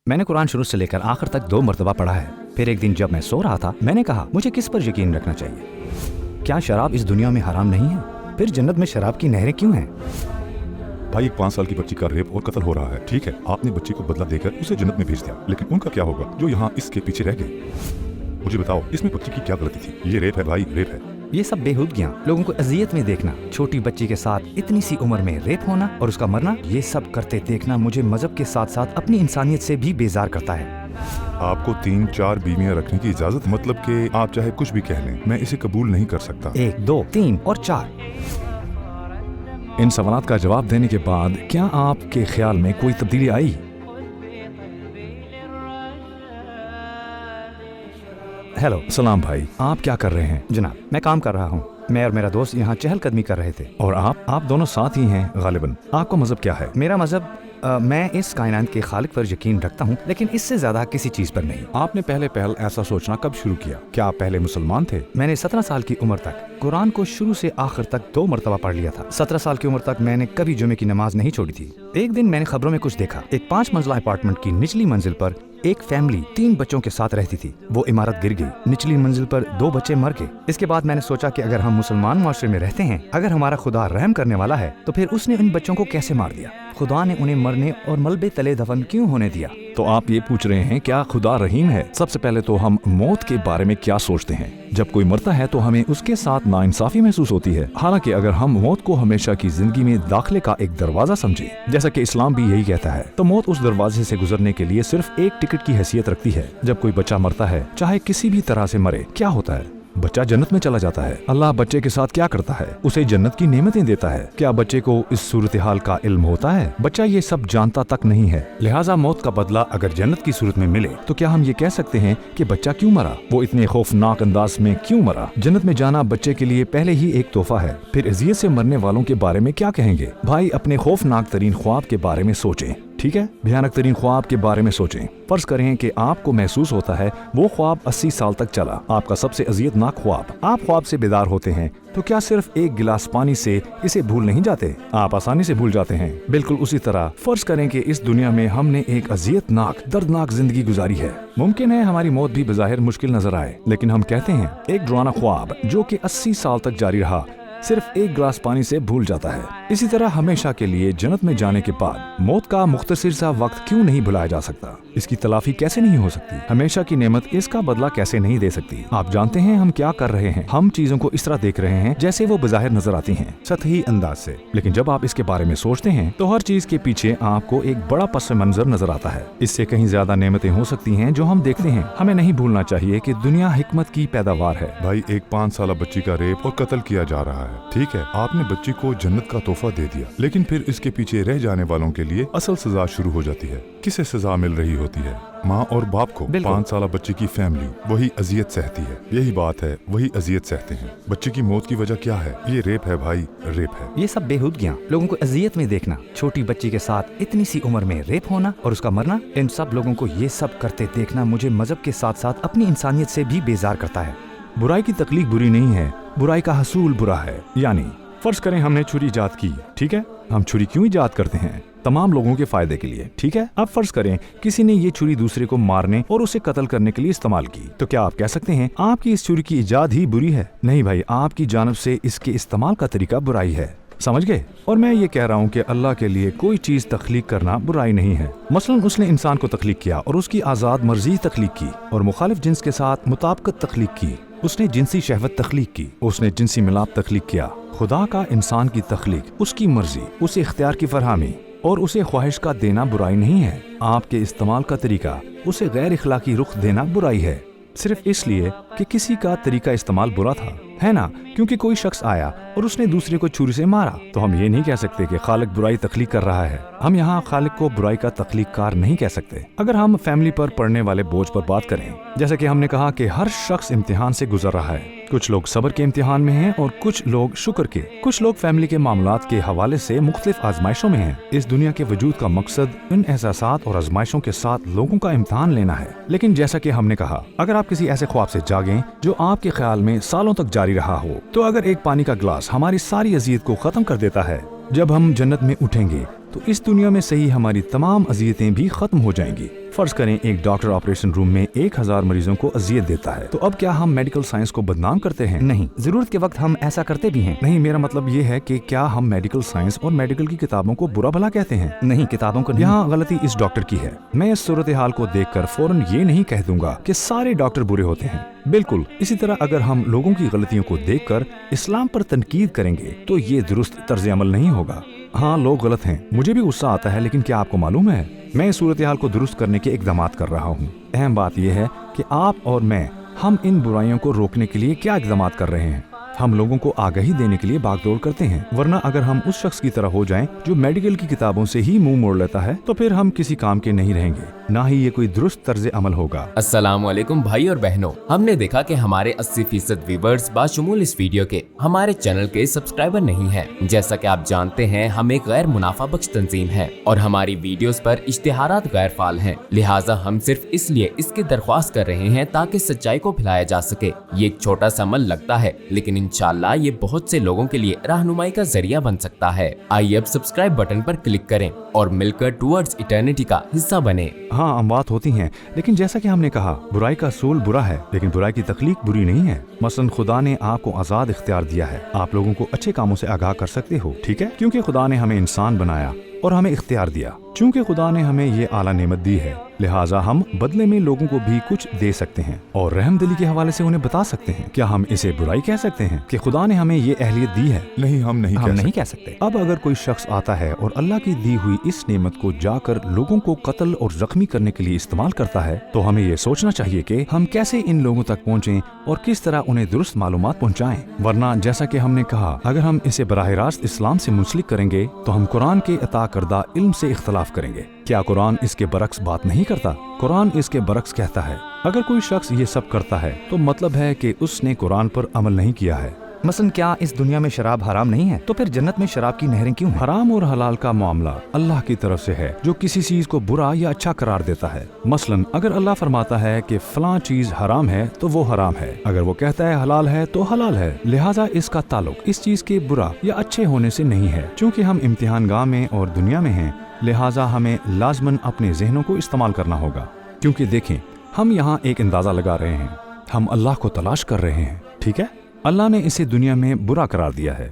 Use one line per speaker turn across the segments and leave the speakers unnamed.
میں نے قرآن شروع سے لے کر آخر تک 2 مرتبہ پڑھا ہے۔ پھر ایک دن جب میں سو رہا تھا میں نے کہا مجھے کس پر یقین رکھنا چاہیے؟ کیا شراب اس دنیا میں حرام نہیں ہے؟ پھر جنت میں شراب کی نہریں کیوں ہیں؟
بھائی، ایک 5 سال کی بچی کا ریپ اور قتل ہو رہا ہے، ٹھیک ہے؟ آپ نے بچی کو بدلہ دے کر اسے جنت میں بھیج دیا، لیکن ان کا کیا ہوگا جو یہاں اس کے پیچھے رہ گئے؟ مجھے بتاؤ، اس میں بچی کی کیا غلطی تھی؟ یہ ریپ ہے بھائی، ریپ ہے۔
یہ سب بےہودگیاں، لوگوں کو اذیت میں دیکھنا، چھوٹی بچی کے ساتھ اتنی سی عمر میں ریپ ہونا اور اس کا مرنا، یہ سب کرتے دیکھنا مجھے مذہب کے ساتھ ساتھ اپنی انسانیت سے بھی بیزار کرتا ہے۔
آپ کو 3-4 بیویاں رکھنے کی اجازت، مطلب کہ آپ چاہے کچھ بھی کہہ لیں، میں اسے قبول نہیں کر سکتا۔
1 2 3 اور 4۔
ان سوالات کا جواب دینے کے بعد کیا آپ کے خیال میں کوئی تبدیلی آئی؟
ہیلو،
سلام بھائی، آپ کیا کر رہے ہیں؟
جناب میں کام کر رہا ہوں۔ میں اور میرا دوست یہاں چہل قدمی کر رہے تھے۔
اور آپ دونوں ساتھ ہی ہیں غالباً۔ آپ کا مذہب کیا ہے؟
میرا مذہب، میں اس کائنات کے خالق پر یقین رکھتا ہوں، لیکن اس سے زیادہ کسی چیز پر نہیں۔
آپ نے پہل ایسا سوچنا کب شروع کیا؟ کیا آپ پہلے مسلمان تھے؟
میں نے 17 سال کی عمر تک قرآن کو شروع سے آخر تک 2 مرتبہ پڑھ لیا تھا۔ 17 سال کی عمر تک میں نے کبھی جمعے کی نماز نہیں چھوڑی تھی۔ ایک دن میں نے خبروں میں کچھ دیکھا، ایک 5 منزلہ اپارٹمنٹ کی نچلی منزل پر ایک فیملی 3 بچوں کے ساتھ رہتی تھی۔ وہ عمارت گر گئی، نچلی منزل پر 2 بچے مر گئے۔ اس کے بعد میں نے سوچا کہ اگر ہم مسلمان معاشرے میں رہتے ہیں، اگر ہمارا خدا رحم کرنے والا ہے، تو پھر اس نے ان بچوں کو کیسے مار دیا؟ خدا نے انہیں مرنے اور ملبے تلے دفن کیوں ہونے دیا؟
تو آپ یہ پوچھ رہے ہیں کیا خدا رحیم ہے؟ سب سے پہلے تو ہم موت کے بارے میں کیا سوچتے ہیں؟ جب کوئی مرتا ہے تو ہمیں اس کے ساتھ ناانصافی محسوس ہوتی ہے، حالانکہ اگر ہم موت کو ہمیشہ کی زندگی میں داخلے کا ایک دروازہ سمجھیں، جیسا کہ اسلام بھی یہی کہتا ہے، تو موت اس دروازے سے گزرنے کے لیے صرف ایک ٹکٹ کی حیثیت رکھتی ہے۔ جب کوئی بچہ مرتا ہے، چاہے کسی بھی طرح سے مرے، کیا ہوتا ہے؟ بچہ جنت میں چلا جاتا ہے۔ اللہ بچے کے ساتھ کیا کرتا ہے؟ اسے جنت کی نعمتیں دیتا ہے۔ کیا بچے کو اس صورتحال کا علم ہوتا ہے؟ بچہ یہ سب جانتا تک نہیں ہے، لہٰذا موت کا بدلہ اگر جنت کی صورت میں ملے تو کیا ہم یہ کہہ سکتے ہیں کہ بچہ کیوں مرا؟ وہ اتنے خوفناک انداز میں کیوں مرا؟ جنت میں جانا بچے کے لیے پہلے ہی ایک تحفہ ہے، پھر اذیت سے مرنے والوں کے بارے میں کیا کہیں گے؟ بھائی، اپنے خوفناک ترین خواب کے بارے میں سوچیں، ٹھیک ہے؟ بھیانک ترین خواب کے بارے میں سوچیں۔ فرض کریں کہ آپ کو محسوس ہوتا ہے وہ خواب 80 سال تک چلا، آپ کا سب سے اذیت ناک خواب۔ آپ خواب سے بیدار ہوتے ہیں تو کیا صرف ایک گلاس پانی سے اسے بھول نہیں جاتے؟ آپ آسانی سے بھول جاتے ہیں۔ بالکل اسی طرح فرض کریں کہ اس دنیا میں ہم نے ایک اذیت ناک، دردناک زندگی گزاری ہے۔ ممکن ہے ہماری موت بھی بظاہر مشکل نظر آئے، لیکن ہم کہتے ہیں ایک ڈرانا خواب جو کہ 80 سال تک جاری رہا صرف ایک گلاس پانی سے بھول جاتا ہے۔ اسی طرح ہمیشہ کے لیے جنت میں جانے کے بعد موت کا مختصر سا وقت کیوں نہیں بھلایا جا سکتا؟ اس کی تلافی کیسے نہیں ہو سکتی؟ ہمیشہ کی نعمت اس کا بدلہ کیسے نہیں دے سکتی؟ آپ جانتے ہیں ہم کیا کر رہے ہیں؟ ہم چیزوں کو اس طرح دیکھ رہے ہیں جیسے وہ بظاہر نظر آتی ہیں، سطحی انداز سے، لیکن جب آپ اس کے بارے میں سوچتے ہیں تو ہر چیز کے پیچھے آپ کو ایک بڑا پس منظر نظر آتا ہے۔ اس سے کہیں زیادہ نعمتیں ہو سکتی ہیں جو ہم دیکھتے ہیں۔ ہمیں نہیں بھولنا چاہیے کہ دنیا حکمت کی پیداوار ہے۔
بھائی، ایک 5 سالہ بچی کا ریپ اور قتل کیا جا رہا ہے، ٹھیک ہے؟ آپ نے بچی کو جنت کا تحفہ دے دیا، لیکن پھر اس کے پیچھے رہ جانے والوں کے لیے اصل سزا شروع ہو جاتی ہے۔ کسے سزا مل رہی ہوتی ہے؟ ماں اور باپ کو۔ 5 سالہ بچی کی فیملی وہی اذیت سہتی ہے۔ یہی بات ہے، وہی اذیت سہتے ہیں۔ بچی کی موت کی وجہ کیا ہے؟ یہ ریپ ہے بھائی، ریپ ہے۔
یہ سب بےہودگیاں، لوگوں کو اذیت میں دیکھنا، چھوٹی بچی کے ساتھ اتنی سی عمر میں ریپ ہونا اور اس کا مرنا، ان سب لوگوں کو یہ سب کرتے دیکھنا مجھے مذہب کے ساتھ ساتھ اپنی انسانیت سے بھی بیزار کرتا ہے۔
برائی کی تخلیق بری نہیں ہے، برائی کا حصول برا ہے۔ یعنی فرض کریں ہم نے چھری ایجاد کی، ٹھیک ہے؟ ہم چھری کیوں ایجاد کرتے ہیں؟ تمام لوگوں کے فائدے کے لیے، ٹھیک ہے؟ اب فرض کریں کسی نے یہ چھری دوسرے کو مارنے اور اسے قتل کرنے کے لیے استعمال کی، تو کیا آپ کہہ سکتے ہیں آپ کی اس چھری کی ایجاد ہی بری ہے؟ نہیں بھائی، آپ کی جانب سے اس کے استعمال کا طریقہ برائی ہے، سمجھ گئے؟ اور میں یہ کہہ رہا ہوں کہ اللہ کے لیے کوئی چیز تخلیق کرنا برائی نہیں ہے۔ مثلا اس نے انسان کو تخلیق کیا اور اس کی آزاد مرضی تخلیق کی، اور مخالف جنس کے ساتھ مطابقت تخلیق کی، اس نے جنسی شہوت تخلیق کی، اس نے جنسی ملاپ تخلیق کیا۔ خدا کا انسان کی تخلیق، اس کی مرضی، اسے اختیار کی فراہمی اور اسے خواہش کا دینا برائی نہیں ہے۔ آپ کے استعمال کا طریقہ، اسے غیر اخلاقی رخ دینا برائی ہے، صرف اس لیے کہ کسی کا طریقہ استعمال برا تھا، ہے نا؟ کیونکہ کوئی شخص آیا اور اس نے دوسرے کو چھری سے مارا تو ہم یہ نہیں کہہ سکتے کہ خالق برائی تخلیق کر رہا ہے۔ ہم یہاں خالق کو برائی کا تخلیق کار نہیں کہہ سکتے۔ اگر ہم فیملی پر پڑنے والے بوجھ پر بات کریں، جیسا کہ ہم نے کہا کہ ہر شخص امتحان سے گزر رہا ہے، کچھ لوگ صبر کے امتحان میں ہیں اور کچھ لوگ شکر کے، کچھ لوگ فیملی کے معاملات کے حوالے سے مختلف آزمائشوں میں ہیں۔ اس دنیا کے وجود کا مقصد ان احساسات اور آزمائشوں کے ساتھ لوگوں کا امتحان لینا ہے۔ لیکن جیسا کہ ہم نے کہا، اگر آپ کسی ایسے خواب سے جاگیں جو آپ کے خیال میں سالوں تک جاری رہا ہو، تو اگر ایک پانی کا گلاس ہماری ساری اذیت کو ختم کر دیتا ہے، جب ہم جنت میں اٹھیں گے तो इस दुनिया में सही हमारी तमाम अजियतें भी खत्म हो जाएंगी। फर्ज करें एक डॉक्टर ऑपरेशन रूम में 1000 मरीजों को अजियत देता है, तो अब क्या हम मेडिकल साइंस को बदनाम करते हैं?
नहीं, जरूरत के वक्त हम ऐसा करते भी हैं।
नहीं, मेरा मतलब ये है कि क्या हम मेडिकल साइंस और मेडिकल की किताबों को बुरा भला कहते हैं?
नहीं, किताबों को नहीं।
यहाँ गलती इस डॉक्टर की है। मैं इस सूरत हाल को देखकर फौरन ये नहीं कह दूंगा कि सारे डॉक्टर बुरे होते हैं। बिल्कुल इसी तरह अगर हम लोगों की गलतियों को देखकर इस्लाम पर तनकीद करेंगे तो ये दुरुस्त तर्ज अमल नहीं होगा। हाँ, लोग गलत हैं, मुझे भी गुस्सा आता है, लेकिन क्या आपको मालूम है मैं इस सूरत हाल को दुरुस्त करने के इक़दामात कर रहा हूँ। अहम बात यह है कि आप और मैं, हम इन बुराइयों को रोकने के लिए क्या इक़दामात कर रहे हैं। हम लोगों को आगाही देने के लिए भागदौड़ करते हैं, वरना अगर हम उस शख्स की तरह हो जाएं जो मेडिकल की किताबों से ही मुंह मोड़ लेता है तो फिर हम किसी काम के नहीं रहेंगे, ना ही ये कोई दुरुस्त तर्ज अमल होगा।
अस्सलामुअलैकुम भाई और बहनों, हमने देखा कि हमारे 80% व्यूवर्स बाशमूल इस वीडियो के हमारे चैनल के सब्सक्राइबर नहीं हैं। जैसा कि आप जानते हैं हम एक गैर मुनाफा बख्श तंजीम है और हमारी वीडियोस पर इश्तिहारात गैर फाल हैं, लिहाजा हम सिर्फ इसलिए इसकी दरख्वास्त कर रहे हैं ताकि सच्चाई को फैलाया जा सके। ये एक छोटा सा अमल लगता है, लेकिन इंशाअल्लाह ये बहुत से लोगों के लिए रहनुमाई का जरिया बन सकता है। आइए अब सब्सक्राइब बटन पर क्लिक करें और मिलकर टुवर्ड्स इटर्निटी का हिस्सा बने।
हाँ, अमवात होती हैं, लेकिन जैसा कि हमने कहा बुराई का असूल बुरा है, लेकिन बुराई की तख्लीक बुरी नहीं है। मसलन खुदा ने आपको आजाद इख्तियार दिया है, आप लोगों को अच्छे कामों से आगाह कर सकते हो, ठीक है, क्योंकि खुदा ने हमें इंसान बनाया और हमें इख्तियार दिया। चूंकि खुदा ने हमें ये आला नेमत दी है, लिहाजा हम बदले में लोगों को भी कुछ दे सकते हैं और रहमदिली के हवाले से उन्हें बता सकते हैं। क्या हम इसे बुराई कह सकते हैं कि खुदा ने हमें ये अहलियत दी है?
नहीं, हम नहीं
कह सकते।
अब अगर कोई शख्स आता है और अल्लाह की दी हुई इस नेमत को जाकर लोगों को कत्ल और जख्मी करने के लिए इस्तेमाल करता है, तो हमें ये सोचना चाहिए कि हम कैसे इन लोगों तक पहुँचें और किस तरह उन्हें दुरुस्त मालूमात पहुँचाएं। वरना जैसा कि हमने कहा, अगर हम इसे बराह रास्त इस्लाम से मुंसलिक करेंगे तो हम कुरान के अता करदा इल्म से इख्तलाफ करेंगे। क्या कुरान इसके बरक्स बात नहीं करता? कुरान इसके बरक्स कहता है। अगर कोई शख्स ये सब करता है तो मतलब है कि उसने कुरान पर अमल नहीं किया है।
मसलन क्या इस दुनिया में शराब हराम नहीं है? तो फिर जन्नत में शराब की नहरें क्यों हैं?
हराम और हलाल का मामला अल्लाह की तरफ से है, जो किसी चीज को बुरा या अच्छा करार देता है। मसलन अगर अल्लाह फरमाता है कि फलां चीज हराम है तो वो हराम है, अगर वो कहता है हलाल है तो हलाल है। लिहाजा इसका ताल्लुक इस चीज के बुरा या अच्छे होने से नहीं है। चूँकि हम इम्तिहान गाह में और दुनिया में हैं, लिहाजा हमें लाजमन अपने जहनों को इस्तेमाल करना होगा। क्योंकि देखें, हम यहाँ एक अंदाजा लगा रहे हैं, हम अल्लाह को तलाश कर रहे हैं, ठीक है। अल्लाह ने इसे दुनिया में बुरा करार दिया है,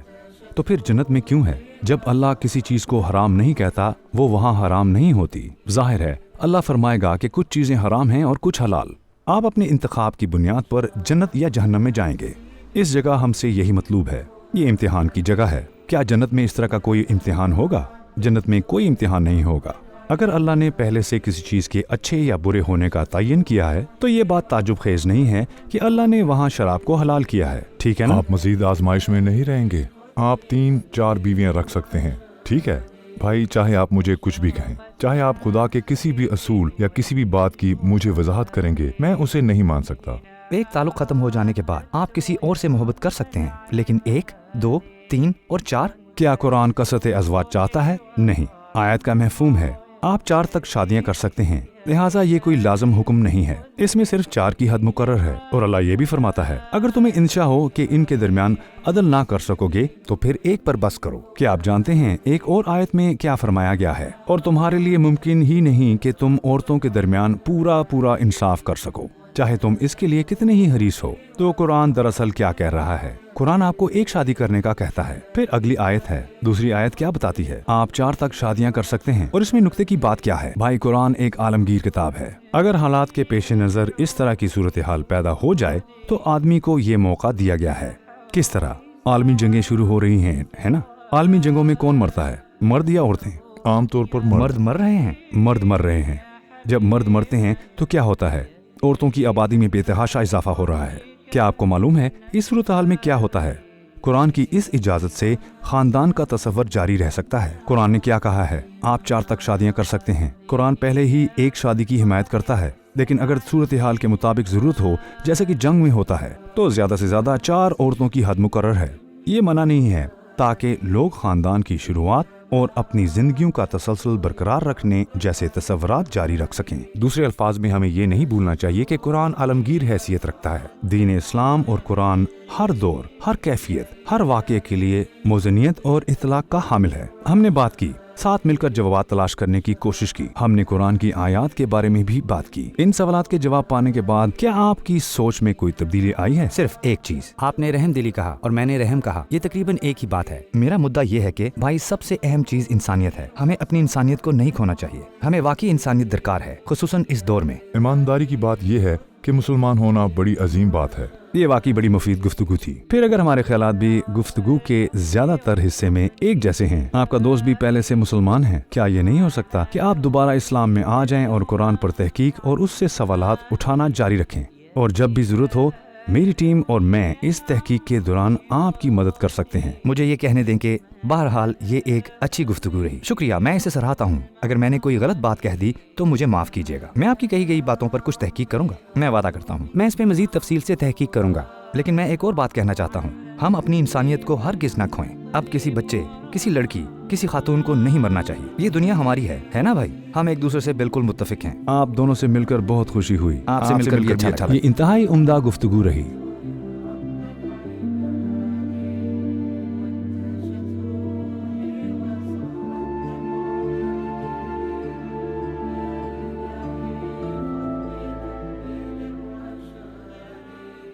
तो फिर जन्नत में क्यों है? जब अल्लाह किसी चीज को हराम नहीं कहता, वो वहाँ हराम नहीं होती। जाहिर है अल्लाह फरमाएगा कि कुछ चीजें हराम हैं और कुछ हलाल। आप अपने इंतखाब की बुनियाद पर जन्नत या जहन्नम में जाएंगे। इस जगह हमसे यही मतलूब है। ये इम्तिहान की जगह है। क्या जन्नत में इस तरह का कोई इम्तिहान होगा? जन्नत में कोई इम्तिहान नहीं होगा। अगर अल्लाह ने पहले से किसी चीज के अच्छे या बुरे होने का तयन किया है, तो ये बात ताजुब खेज नहीं है कि अल्लाह ने वहाँ शराब को हलाल किया है, ठीक है ना?
आप मजीद आजमाइश में नहीं रहेंगे। आप 3-4 बीवियां रख सकते हैं, ठीक है भाई। चाहे आप मुझे कुछ भी कहें, चाहे आप खुदा के किसी भी असूल या किसी भी बात की मुझे वजाहत करेंगे, मैं उसे नहीं मान सकता।
एक ताल्लुक खत्म हो जाने के बाद आप किसी और से मोहब्बत कर सकते हैं, लेकिन 1, 2, 3 और 4?
क्या कुरान कसरत अज़वाज चाहता है? नहीं। आयत का महफूम है आप 4 तक शादियां कर सकते हैं, लिहाजा ये कोई लाजम हुक्म नहीं है। इसमें सिर्फ 4 की हद मुकर्रर है। और अल्लाह ये भी फरमाता है, अगर तुम्हें इंशा हो कि इनके दरमियान अदल ना कर सकोगे तो फिर एक पर बस करो। क्या आप जानते हैं एक और आयत में क्या फरमाया गया है? और तुम्हारे लिए मुमकिन ही नहीं कि तुम औरतों के दरमियान पूरा इंसाफ कर सको, चाहे तुम इसके लिए कितने ही हरीस हो। तो कुरान दरअसल क्या कह रहा है? कुरान आपको एक शादी करने का कहता है। फिर अगली आयत है, दूसरी आयत क्या बताती है? आप 4 तक शादियां कर सकते हैं। और इसमें नुक्ते की बात क्या है? भाई कुरान एक आलमगीर किताब है। अगर हालात के पेश नजर इस तरह की सूरत हाल पैदा हो जाए तो आदमी को ये मौका दिया गया है। किस तरह? आलमी जंगें शुरू हो रही हैं, है ना? आलमी जंगों में कौन मरता है, मर्द या औरतें?
आमतौर पर
मर्द मर रहे हैं।
मर्द मर रहे हैं। जब मर्द मरते हैं तो क्या होता है? औरतों की आबादी में बेतहाशा इजाफा हो रहा है। क्या आपको मालूम है इस सूरत हाल में क्या होता है? कुरान की इस इजाजत से खानदान का तसव्वुर जारी रह सकता है। कुरान ने क्या कहा है? आप 4 तक शादियां कर सकते हैं। कुरान पहले ही एक शादी की हिमायत करता है, लेकिन अगर सूरत हाल के मुताबिक जरूरत हो, जैसे कि जंग में होता है, तो ज्यादा से ज्यादा 4 औरतों की हद मुकर्रर है। ये मना नहीं है, ताकि लोग खानदान की शुरुआत और अपनी जिंदगियों का तसलसल बरकरार रखने जैसे तसव्वुरात जारी रख सकें। दूसरे अल्फाज में हमें ये नहीं भूलना चाहिए कि कुरान आलमगीर हैसियत रखता है। दीन इस्लाम और कुरान हर दौर, हर कैफियत, हर वाक़े के लिए मौज़नियत और इतलाक का हामिल है। हमने बात की साथ मिलकर जवाब तलाश करने की कोशिश की। हमने कुरान की आयत के बारे में भी बात की। इन सवालात के जवाब पाने के बाद क्या आपकी सोच में कोई तब्दीली आई है?
सिर्फ एक चीज, आपने रहम दिली कहा और मैंने रहम कहा, ये तकरीबन एक ही बात है। मेरा मुद्दा ये है कि भाई सबसे अहम चीज इंसानियत है। हमें अपनी इंसानियत को नहीं खोना चाहिए। हमें वाकई इंसानियत दरकार है, खुसूसन इस दौर में।
ईमानदारी की बात यह है कि मुसलमान होना बड़ी अजीम बात है।
ये वाकई बड़ी मुफीद गुफ्तगू थी। फिर अगर हमारे ख्यालात भी गुफ्तगू के ज्यादातर हिस्से में एक जैसे हैं, आपका दोस्त भी पहले से मुसलमान है, क्या ये नहीं हो सकता कि आप दोबारा इस्लाम में आ जाएं और कुरान पर तहकीक और उससे सवालात उठाना जारी रखें? और जब भी जरूरत हो मेरी टीम और मैं इस तहकीक के दौरान आपकी मदद कर सकते हैं।
मुझे ये कहने दें कि बहरहाल ये एक अच्छी गुफ्तगू रही। शुक्रिया, मैं इसे सराहता हूँ। अगर मैंने कोई गलत बात कह दी तो मुझे माफ कीजिएगा। मैं आपकी कही गई बातों पर कुछ तहकीक करूंगा, मैं वादा करता हूँ। मैं इस पे मजीद तफसील से तहकीक करूंगा। लेकिन मैं एक और बात कहना चाहता हूँ, हम अपनी इंसानियत को हरगिज़ न खोएं। अब किसी बच्चे, किसी लड़की, किसी खातून को नहीं मरना चाहिए। ये दुनिया हमारी है ना भाई? हम एक दूसरे से बिल्कुल मुत्तफिक हैं।
आप दोनों से मिलकर बहुत खुशी हुई।
आपसे मिलकर भी अच्छा लगा।
ये इंतहाई उम्दा गुफ्तगू रही।